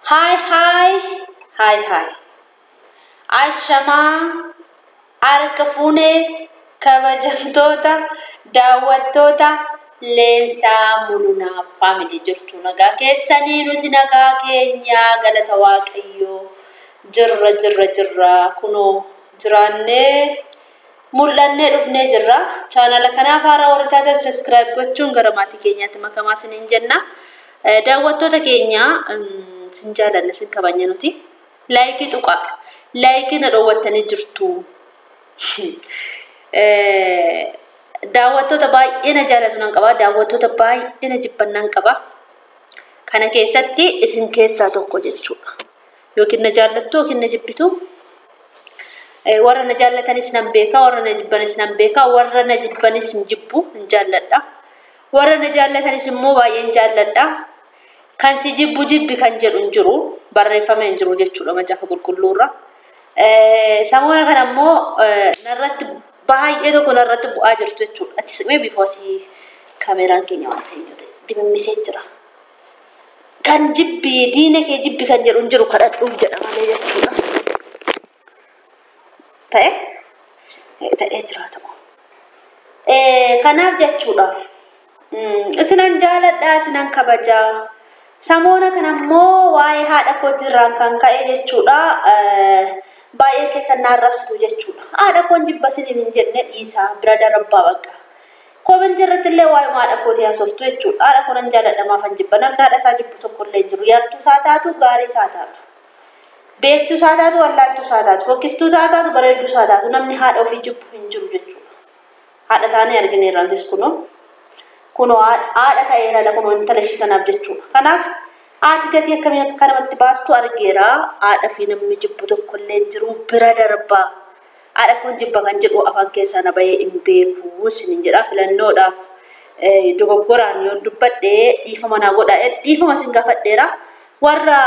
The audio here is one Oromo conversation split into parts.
Hi. Ashama arkafune kabajamtoota daawwattoota leensaa mul'una family jirtu nagaa keessanii nuti nagaa keenya galata waaqayyoo jirra kunoo jiraannee mul'annee dhufnee jirra channel kanaaf haaraa warra taatan subscribe gochuun gara maatii keenyaatti makamaa isiniin jenna daawwattoota keenya sinjaalanne sin kabanya nuti like tuqa like na dhoowwattanii jirtu daawwattoota baay'ee na jaalatu nan qaba daawwattoota baay'ee na jibbannan qaba kana keessatti isin keessaa tokko jechuudha yookiin na jaallattu yookiin na jibbitu warra na jaallatanis nan beeka warra na jibbanis nan beeka warra na jibbanis hin jibbu hin jaalladha warra na jaallatanis immoo baay'een jaalladha kan si jibbi kan jedhu hin jiru barreeffame hin jiru jechuudha macaafa qulqulluurra samoona kana immoo narratti baay'ee tokko narratti bu'aa jirtu jechuudha achi siqmee bifoosii kaameraan keenya waan ta'e dimimmisee jira kan jibbi diina kee jibbi kan jedhu hin jiru kadhadhuuf jedha malee jechuudha ta'ee jiraata kanaaf jechuudha isinan jaaladha isinan kabajaa samoona kana immoo waa'ee haadha kootirraan kan ka'e jechuudha baay'ee keessan naarrabsitu jechuudha haadha koon jibbasiniin hin jenne dhiisaa bira darabbaa bakka koomenti irratti illee waa'ee haadha kootii haasoftu jechuudha haadha koonan jaaladha maafan jibba namni haadha isaa jibbu tokko illee hin jiru yartuu isaa taatu gaarii isaa taatu beektuu isaa taatu wallaattuu isaa taatu fokkistuu isaa taatu bareedduu isaa taatu namni haadha ofii jibbu hin jiru jechuudha haadha taanee argineerra antis kunoo haadha ta'eera kunoo intala ishii kanaaf jechuudha kanaaf haati gatii akkamii akka namatti baastu argeera haadha fi namni jibbu tokko illee hin jiru bira darbaa haadha kun jibba kan jedhu afaan keessaa na bahee hin beeku isiniin jedha filannoodhaaf dogoggoraan yoo dubbadhee dhiifama naa godha dhiifama sin gaafadheera warra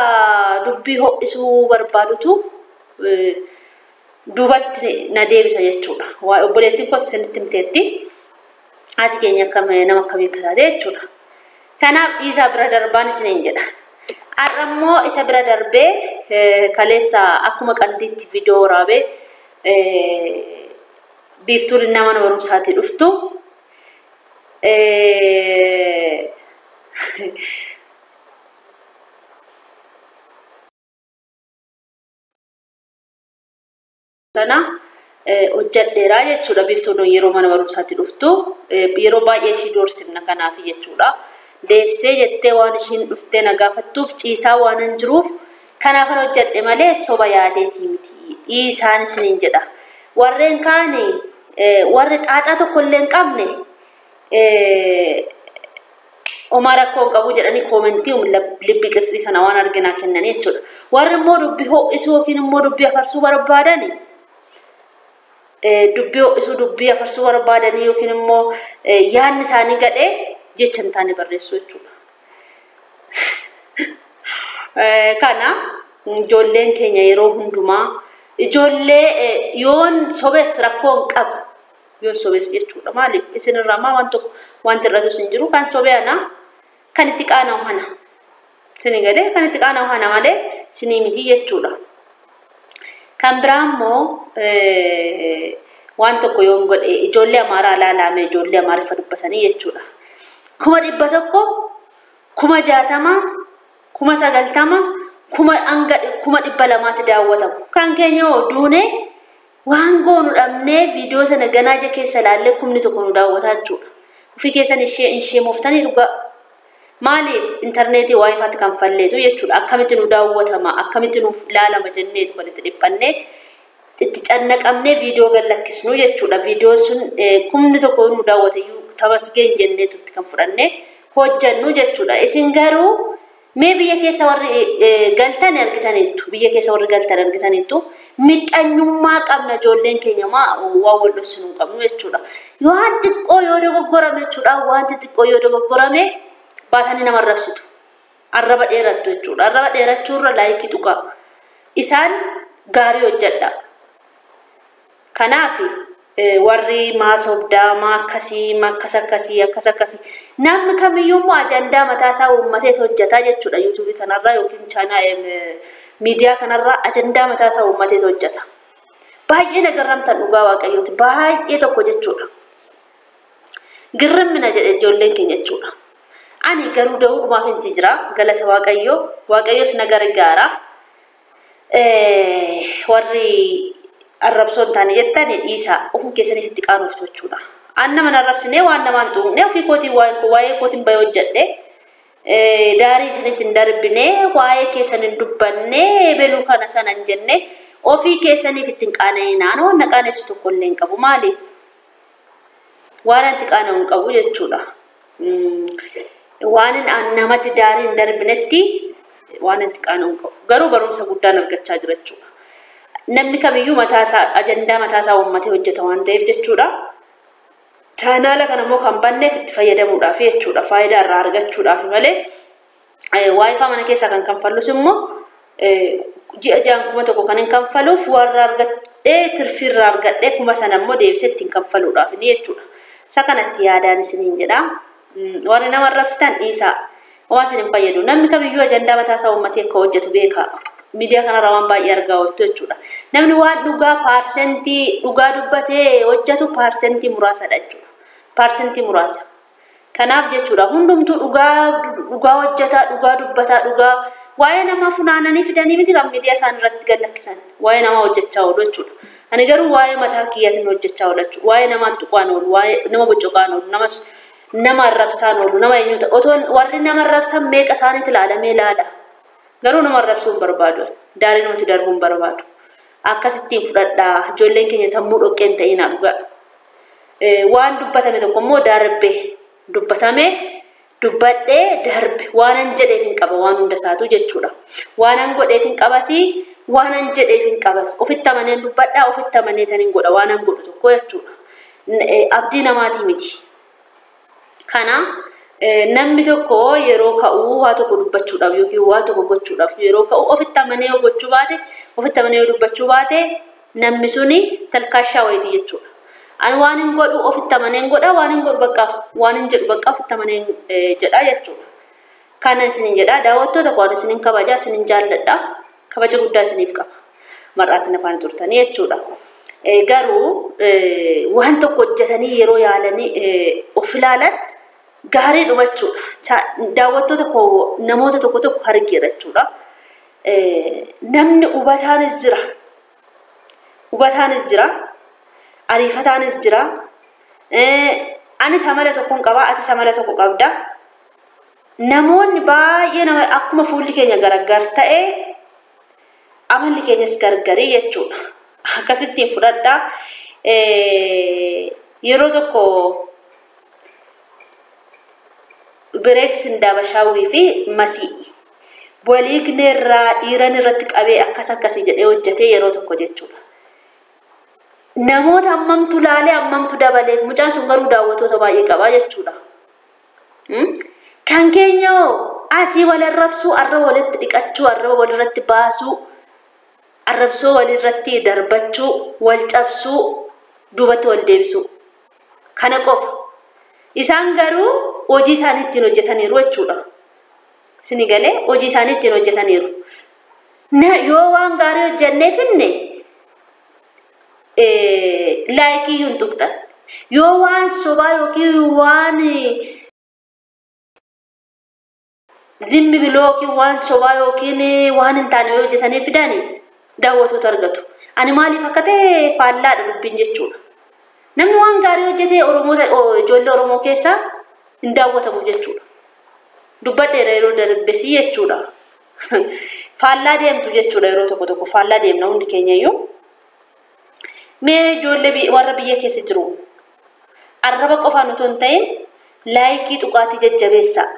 dubbii ho'isuu barbaadutu duubatti na deebisa jechuudha waa obboleettiin kos isinitti himteetti haati keenya akkam nama akkamii akka taate jechuudha kanaaf dhiisaa bira darbaan isiniin jedha arrammoo isa bira darbee kaleessa akkuma qandiitti viidiyoo waraabee biiftuun nama mana barumsaatii dhuftu sana hojjadheeraa jechuudha biiftuun yeroo mana barumsaatii dhuftu yeroo baay'ee ishii doorsifna kanaaf jechuudha deessee jettee waan ishiin dhuftee na gaafattuuf ciisaa waan hin jiruuf kanaafan hojjadhe malee soba yaadeetii miti dhiisaan isiniin jedha warreen kaani warri xaaxaa tokko illee hin qabne Omar akkoo qabu jedhanii koomentii libbi qixxii kana waan arginaa kennanii jechuudha warri immoo dubbii ho'isuu yookiin immoo dubbii afarsuu barbaadanii dubbii afarsuu barbaadanii yookiin immoo yaadni isaanii gadhee jecha hin taane barreessuu jechuudha kana ijoolleen keenya yeroo hundumaa ijoollee yoon sobees rakkoo hin qabu yoon sobees jechuudha maaliif isinirraa maa wanti irratti hin jiru kan sobeana kan itti qaana'u hana isinii galee kan itti qaana'u hana malee isinii miti jechuudha kan biraa immoo waan tokko yoon godhe ijoollee amaaraa laalame ijoollee amaariffa dubbatanii jechuudha 100 60 90 200 daawwatamu kan keenya duune waan goonu dhabnee viidiyoo sana ganaaje keessa laalle 100 nu daawwataa jechuudha ofii keessan ishee mooftanii dhugaa maaliif intarneetii waayifaatti kan falleetu jechuudha akkamitti nu daawwatama akkamitti nu laalama jenneetu walitti dhiphannee itti cannaqamnee viidiyoo gallakkisnu jechuudha viidiyoo sun 100 nu daawwatayyuu tamasgeen jenneetutti kan fudhannee hojjannu jechuudha isin garuu mee biyya keessa warri galtan argitaniitu biyya keessa warri galtan argitaniitu midhanyummaa qabna ijoolleen keenya waa waldhosinu qabnu jechuudha waan xiqqoo yoo dogoggorame jechuudha waan xiqqoo yoo dogoggorame baatanii nama arrabsitu arraba dheerattu jechuudha arraba dheerachuurra laayikii tuqa isaan gaarii hojjedha kanaaf warri maasobdaa akkasii namni kamiyyuu ajandaa mataa isaa uummatee hojjetaa jechuudha. YouTube kanarraa yookiin chaanal miidiyaa kanarraa ajandaa mataa isaa uummatee hojjeta. Baay'ee nagarramtan dhugaa waaqayyooti baay'ee tokko jechuudha. Girrimmina jedhe ijoolleen keenya jechuudha. Ani garuu da'uudhumaaf inti jira galata waaqayyoos na gargaara. Warri arrabsoon taane jettani dhiisaa ofuu keessaniif itti qaanoftu jechuudha. An nama arrabsinee waan namaan xuuqnee ofii kootiin waa'ee kootiin bayoo hojjedhe daarii isinitti hin darbinee waa'ee keessan hin dubbannee beluu kana sana hin jenne ofii keessaniif itti hin qaana'inaan waan qaanessu tokko illee hin qabu. Maaliif waan itti qaana'u hin qabu jechuudha. Waan namatti daarii hin darbinetti waan itti qaana'u hin qabu. Garuu barumsa guddaan argachaa jira jechuudha. Namni kamiyyuu ajandaa mataasaa uummatee hojjeta waan ta'eef jechuudha. Chaanaala kana immoo kan banneef itti fayyadamuudhaaf jechuudha. Faayidaa irraa argachuudhaaf malee waayifaa mana keessaa kan kanfallus immoo ji'a ja'an 1,000 kan hin kanfaluuf warra argadhee tirfiirraa argadhee 1,000 sana immoo deebisee ittiin kanfaluudhaaf ni jechuudha. Isa kanatti yaadaan isiniin jedha. Warri nama arrabsitan dhiisaa waan isin hin fayyadu. Namni kamiyyuu ajandaa mataasaa uummatee akka hojjetu beeka. Miidiyaa kanarraa waan baay'ee argaa ooltu jechuudha. Namni waan dhugaa paarsentii dhugaa dubbatee hojjetu paarsentii muraasadha jechuudha. Paarsentii muraasa. Kanaaf jechuudha hundumtuu dhugaa hojjetaa, dhugaa dubbataa, dhugaa waa'ee namaa funaananii fidanii miti kan miidiyaa isaan irratti gallakkisan. Waa'ee namaa hojjechaa oolu jechuudha. Ani garuu waa'ee mataa kiyyaatiin hojjechaa oolu jechuudha. Waa'ee namaan tuqaan oolu, waa'ee nama bocoqaan oolu, nama arrabsaan oolu, nama eenyuuta. Otoo warri nama arrabsan meeqa isaaniitti ilaalamee ilaala. Garuu nama arrabsuu hin barbaadu. Daarii namatti darbuu hin barbaadu. Akkasittiin fudhadhaa. Ijoolleen keenya sammuu dhoqqeen ta'inaa dhugaa. Waan dubbatame tokko immoo darbee dubbatame dubbadhee darbe waanan jedheef hin qaba waan hunda isaatu jechuudha. Waanan godheef hin qabasi waanan jedheef hin qabas. Ofitti amaneen dubbadhaa ofitti amanee tan hin godha waanan godhu tokko jechuudha. Abdii namaatii miti. Kana namni tokko yeroo ka'uu waa tokko dubbachuudhaaf yookiin waa tokko gochuudhaaf yeroo ka'u ofitti amanee gochuu baate ofitti amanee dubbachuu baate namni suni talkaashaa wayitii jechuudha. Ani waan hin godhu ofitti amaneen godha waan hin godhu bakka waan hin jedhu bakka ofitti amaneen jedha jechuudha. Kana isinin jedha daawwattoota koo isinin kabajaa isinin jaalladha. Kabaja guddaa isiniif qaba. Mar'aatti nafaan turtanii jechuudha. Garuu waan tokko hojjetanii yeroo yaalanii of ilaalan gaarii dhumachuudha. Daawwattoota koo namoota tokko hargeera jechuudha. Namni hubataanis jira. Ariifataanis jira. Anis amala tokkoon qaba, atis amala tokko qabda. Namoonni baay'ee akkuma fuulli keenya gargar ta'e amalli keenyas gargarii jechuudha. Akkasittiin fudhadhaa. Yeroo tokko bireeksin daabashaawwii fi masii waliigneerraa dhiiran irratti qabee akkasii jedhee hojjetee yeroo tokko jechuudha. Namoota ammamtu laalee ammamtu dabaleef mucaan sun garuu daawwattoota baay'ee qaba jechuudha. Kan keenya asii wal arrabsuu, arraba walitti dhiqachuu, arraba walirratti baasuu, arrabsoo walirratti darbachuu, wal cabsuu, duubatti wal deebisuu. Kana qofa. Isaan garuu hojii isaanii ittiin hojjetaniiru jechuudha. Isin galee hojii isaanii ittiin hojjetaniiru. Yoo waan gaarii hojjennee finne laayikii yuun tuqxan. Yoo waan sobaa yookiin waan zimmi biloo yookiin waan sobaa yookiin waan hin taane yoo hojjetanii fidanii daawwattoota argatu. Ani maaliif akka ta'e faallaadha dubbiin jechuudha. Namni waan gaarii hojjetee ijoollee Oromoo keessaa hin daawwatamu jechuudha. Dubbadheera yeroo darbesii jechuudha. Faallaa deemtu jechuudha yeroo tokko faallaa deemna hundi keenya iyyuu. Mee ijoollee warra biyya keessa jiru arraba qofaan utuu hin ta'in laayikii tuqaatii jajjabeessaa.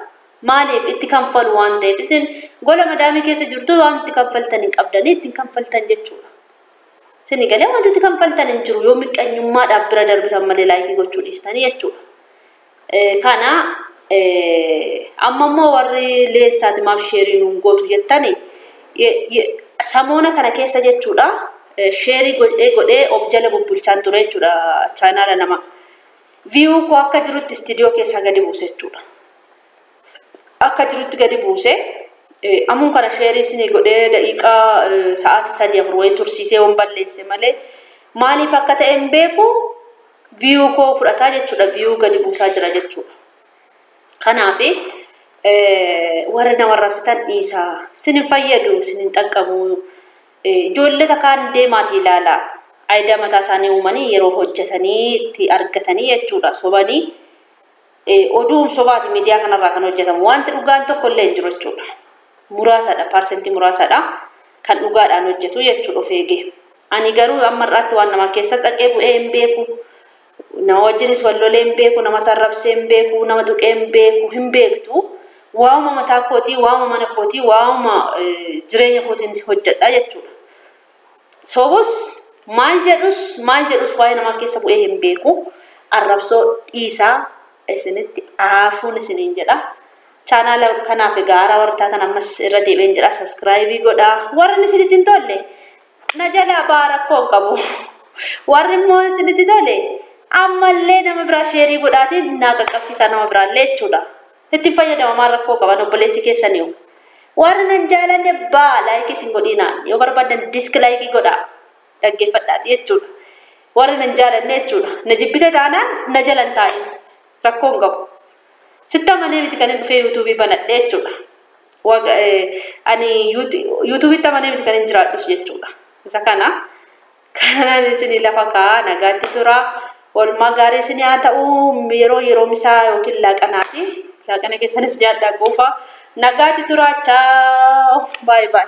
Maaliif itti kanfalu waan ta'eef isin gola madaamii keessa jirtu waan itti kanfaltan hin qabdanii ittiin kanfaltan jechuudha. Isin galee wanti itti kanfaltan hin jiru yoo miqqanyummaadhaaf bira darbitan malee laayikii gochuu dhiistanii jechuudha. Kana amma immoo warri leensaati maaf sheerii nuun gootu jettanii samoona kana keessa jechuudha. sheerii godhee of jala bubbulchaan ture jechuudha chaanaala nama. View ko akka jirutti studio keessa gadi buuse jechuudha. Akka jirutti gadi buuse amuun kana sheerii isinii godhee daqiiqaa sa'aatii 3 wayii tursiisee waan balleesse malee maaliif akka ta'e hin beeku view ko fudhataa jechuudha. View gadi buusaa jira jechuudha. Kanaafi warra nama raabsatan dhiisaa sinin fayyadu sinin xaqqabu ijoollee takkaan deemaati ilaalaa aayidaa mataa isaanii uumanii yeroo hojjetanii itti argatanii jechuudha. Sobanii oduun sobaati miidiyaa kanarraa kan hojjetamu wanti dhugaan tokko illee hin jiru jechuudha. Muraasadha parsentii muraasadha kan dhugaadhaan hojjetu jechuudha of eegee. Ani garuu amma irraatti waan nama keessa dhaqee bu'ee hin beeku. Nama wajjinis wallolee hin beeku, nama sarrabsee hin beeku, nama tuqee hin beeku, hin beektu. Waa'uma mataa kootii, waa'uma mana kootii, waa'uma jireenya kootiin hojjedha jechuudha. Sobus maal jedhus waa'ee nama keessa bu'ee hin beeku. Arrabsoo dhiisaa isinitti aafuun isiniin jedha. Chaanaala kanaaf gaara warra taatan ammas irra deebiin jedha. Subscribe godha. Warri isinitti hin tolle na jala baarakkoo qabu. Warri immoo isinitti tolle ammallee nama biraa sheerii godhaatiin naa qaqqabsiisa nama biraallee jechuudha. Itti fayyadama rakkoo qaban obboleetti keessaniiru. Warri nan jaalanne laayikii isin godhina yoo barbaadan diskilaayikii godhaa dhaggeeffadhaati jechuudha. Warri nan jaalanne jechuudha. Na jibbite taanaan na jalan taa'in rakkoon qabu. Sitta manee miti kan dhufee yuutuubii banadhe jechuudha. Ani yuutuubitti manee miti kan jiraadhus jechuudha. Isa kanaan isin lafa kaa nagaatti tura. Oolmaa gaarii isin haa ta'u yeroo misaa yookiin laaqanaati. Laaqana keessanis jaaddaa goofa. Nagaatti tura. Ciao. Bye bye.